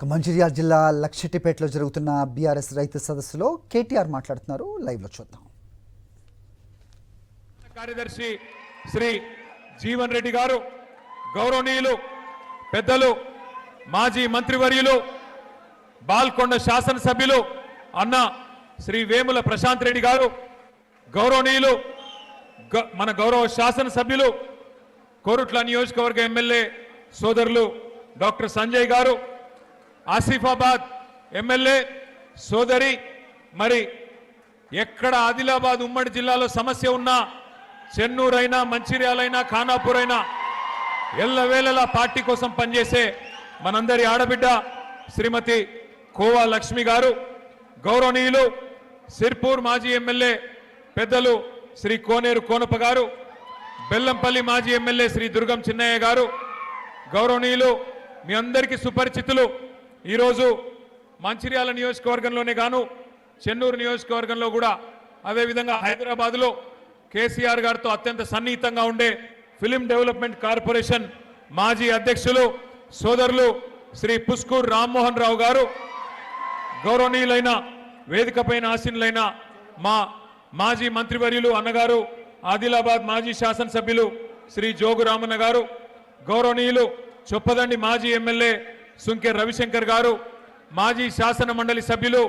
మంచిర్యాల జిల్లా లక్షెట్టిపేటలో జరుగుతున్న బీఆర్ఎస్ రైతు సదస్సులో కేటీఆర్ మాట్లాడుతున్నారు. లైవ్ లో చూద్దాం. కార్యదర్శి శ్రీ జీవన్ రెడ్డి గారు, గౌరవనీయులు పెద్దలు మాజీ మంత్రివర్యులు బాల్కొండ శాసనసభ్యులు అన్న శ్రీ వేముల ప్రశాంత్ రెడ్డి గారు, గౌరవనీయులు మన గౌరవ శాసనసభ్యులు కోరుట్ల నియోజకవర్గ ఎమ్మెల్యే సోదరులు డాక్టర్ సంజయ్ గారు, ఆసిఫాబాద్ ఎమ్మెల్యే సోదరి, మరి ఎక్కడ ఆదిలాబాద్ ఉమ్మడి జిల్లాలో సమస్య ఉన్నా చెన్నూరైనా మంచిర్యాలైనా ఖానాపూర్ అయినా ఎల్లవేళలా పార్టీ కోసం పనిచేసే మనందరి ఆడబిడ్డ శ్రీమతి కోవా లక్ష్మి గారు, గౌరవనీయులు సిర్పూర్ మాజీ ఎమ్మెల్యే పెద్దలు శ్రీ కోనేరు కోనప్ప గారు, బెల్లంపల్లి మాజీ ఎమ్మెల్యే శ్రీ దుర్గం చిన్నయ్య గారు, గౌరవనీయులు మీ అందరికీ సుపరిచితులు ఈరోజు మంచిర్యాల నియోజకవర్గంలోనే గాను చెన్నూరు నియోజకవర్గంలో కూడా అదేవిధంగా హైదరాబాద్లో కేసీఆర్ గారితో అత్యంత సన్నిహితంగా ఉండే ఫిలిం డెవలప్మెంట్ కార్పొరేషన్ మాజీ అధ్యక్షులు సోదరులు శ్రీ పుస్కూర్ రామ్మోహన్ రావు గారు, గౌరవనీయులైన వేదికపైన ఆసీనులైన మా మాజీ మంత్రివర్యులు అన్నగారు ఆదిలాబాద్ మాజీ శాసనసభ్యులు శ్రీ జోగు రామన్న గారు, గౌరవనీయులు చొప్పదండి మాజీ ఎమ్మెల్యే సుంకె రవిశంకర్ గారు, మాజీ శాసన మండలి సభ్యులు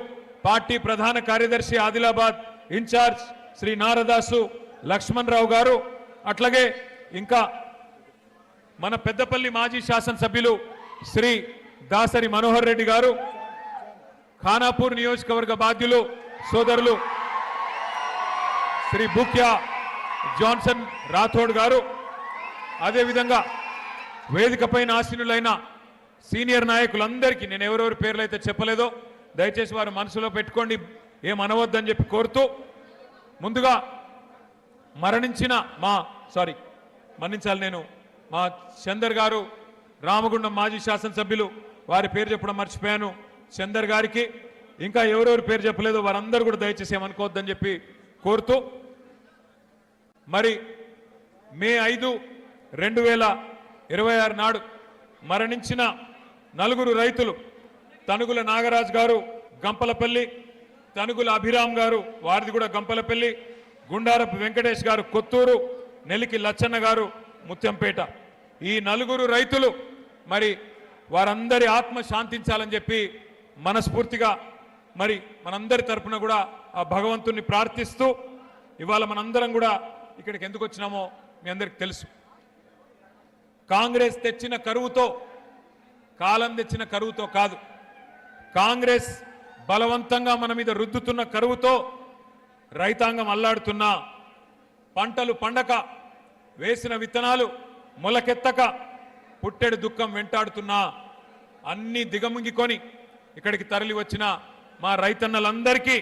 పార్టీ ప్రధాన కార్యదర్శి ఆదిలాబాద్ ఇన్ఛార్జ్ శ్రీ నారదాసు లక్ష్మణ్ రావు గారు, అట్లాగే ఇంకా మన పెద్దపల్లి మాజీ శాసనసభ్యులు శ్రీ దాసరి మనోహర్ రెడ్డి గారు, ఖానాపూర్ నియోజకవర్గ బాధ్యులు సోదరులు శ్రీ బుక్యా జాన్సన్ రాథోడ్ గారు, అదేవిధంగా వేదికపైన ఆసీనులైన సీనియర్ నాయకులందరికీ నేను ఎవరెవరి పేర్లు అయితే చెప్పలేదో దయచేసి వారు మనసులో పెట్టుకోండి, ఏమనవద్దని చెప్పి కోరుతూ ముందుగా మన్నించాలి నేను మా చందర్ గారు రామగుండం మాజీ శాసనసభ్యులు వారి పేరు చెప్పడం మర్చిపోయాను. చందర్ గారికి ఇంకా ఎవరెవరి పేరు చెప్పలేదో వారందరూ కూడా దయచేసి ఏమనుకోవద్దని చెప్పి కోరుతూ మరి మే 5, 2026 నాడు మరణించిన 4 రైతులు తనుగుల నాగరాజ్ గారు గంపలపల్లి, తనుగుల అభిరామ్ గారు వారిది కూడా గంపలపల్లి, గుండారపు వెంకటేష్ గారు కొత్తూరు, నెలికి లచ్చన్న గారు ముత్యంపేట, ఈ 4 రైతులు మరి వారందరి ఆత్మ శాంతించాలని చెప్పి మనస్ఫూర్తిగా మరి మనందరి తరపున కూడా ఆ భగవంతుణ్ణి ప్రార్థిస్తూ ఇవాళ మనందరం కూడా ఇక్కడికి ఎందుకు వచ్చినామో మీ అందరికి తెలుసు. కాంగ్రెస్ తెచ్చిన కరువుతో, కాలం తెచ్చిన కరువుతో కాదు, కాంగ్రెస్ బలవంతంగా మన మీద రుద్దుతున్న కరువుతో రైతాంగం అల్లాడుతున్నా, పంటలు పండక, వేసిన విత్తనాలు మొలకెత్తక, పుట్టెడు దుఃఖం వెంటాడుతున్నా అన్ని దిగముంగికొని ఇక్కడికి తరలి వచ్చిన మా రైతన్నలందరికీ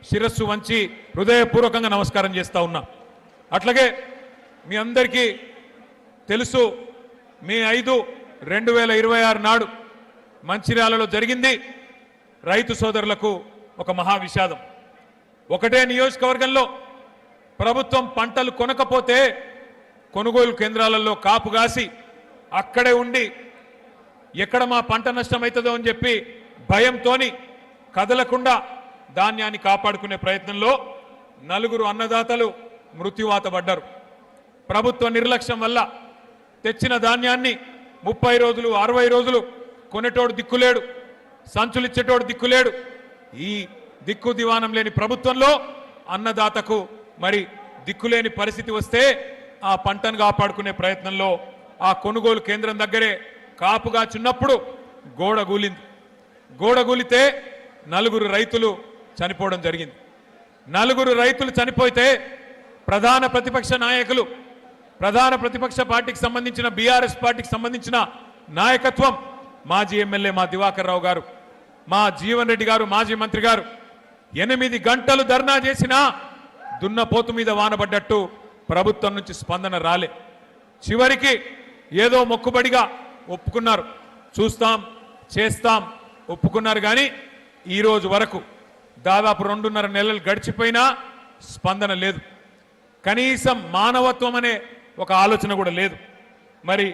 శిరస్సు వంచి హృదయపూర్వకంగా నమస్కారం చేస్తా ఉన్నా. అట్లాగే మీ అందరికీ తెలుసు మే 5, 2026 నాడు మంచిర్యాలలో జరిగింది రైతు సోదరులకు ఒక మహా విషాదం. ఒకటే నియోజకవర్గంలో ప్రభుత్వం పంటలు కొనకపోతే కొనుగోలు కేంద్రాలలో కాపు కాసి అక్కడే ఉండి ఎక్కడ మా పంట నష్టమవుతుందో అని చెప్పి భయంతోని కదలకుండా ధాన్యాన్ని కాపాడుకునే ప్రయత్నంలో 4 అన్నదాతలు మృత్యువాత పడ్డారు. ప్రభుత్వ నిర్లక్ష్యం వల్ల తెచ్చిన ధాన్యాన్ని 30 రోజులు 60 రోజులు కొనేటోడు దిక్కులేడు, సంచులిచ్చేటోడు దిక్కులేడు. ఈ దిక్కు దివానం లేని ప్రభుత్వంలో అన్నదాతకు మరి దిక్కులేని పరిస్థితి వస్తే ఆ పంటను కాపాడుకునే ప్రయత్నంలో ఆ కొనుగోలు కేంద్రం దగ్గరే కాపుగా చున్నప్పుడు గోడ కూలింది. గోడ కూలితే 4 రైతులు చనిపోవడం జరిగింది. 4 రైతులు చనిపోతే ప్రధాన ప్రతిపక్ష నాయకులు, ప్రధాన ప్రతిపక్ష పార్టీకి సంబంధించిన బీఆర్ఎస్ పార్టీకి సంబంధించిన నాయకత్వం మాజీ ఎమ్మెల్యే మా దివాకర్ రావు గారు, మా జీవన్ రెడ్డి గారు మాజీ మంత్రి గారు 8 గంటలు ధర్నా చేసినా దున్నపోతు మీద వానబడ్డట్టు ప్రభుత్వం నుంచి స్పందన రాలే. చివరికి ఏదో మొక్కుబడిగా ఒప్పుకున్నారు, చూస్తాం చేస్తాం ఒప్పుకున్నారు. కానీ ఈరోజు వరకు దాదాపు 2.5 నెలలు గడిచిపోయినా స్పందన లేదు. కనీసం మానవత్వం అనే ఒక ఆలోచన కూడా లేదు. మరి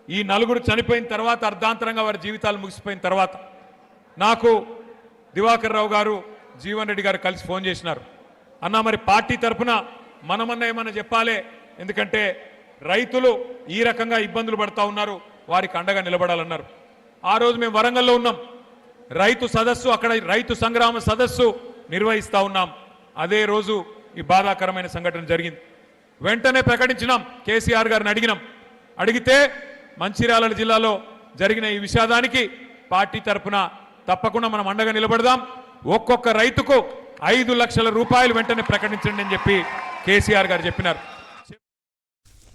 ఈ నలుగురు చనిపోయిన తర్వాత అర్ధాంతరంగా వారి జీవితాలు ముగిసిపోయిన తర్వాత నాకు దివాకర్ రావు గారు జీవన్ రెడ్డి గారు కలిసి ఫోన్ చేసినారు. అన్నా మరి పార్టీ తరఫున మనమన్నా ఏమన్నా చెప్పాలి, ఎందుకంటే రైతులు ఈ రకంగా ఇబ్బందులు పడతా ఉన్నారు, వారికి అండగా నిలబడాలన్నారు. ఆ రోజు మేము వరంగల్లో ఉన్నాం, రైతు సదస్సు, అక్కడ రైతు సంగ్రామ సదస్సు నిర్వహిస్తా ఉన్నాం. అదే రోజు ఈ బాధాకరమైన సంఘటన జరిగింది. వెంటనే ప్రకటించినాం, కేసీఆర్ గారిని అడిగితే మంచిర్యాల జిల్లాలో జరిగిన ఈ విషాదానికి పార్టీ తరఫున తప్పకుండా మనం అండగా నిలబడదాం, ఒక్కొక్క రైతుకు 5 లక్షల రూపాయలు వెంటనే ప్రకటించండి అని చెప్పి కేసీఆర్ గారు చెప్పినారు.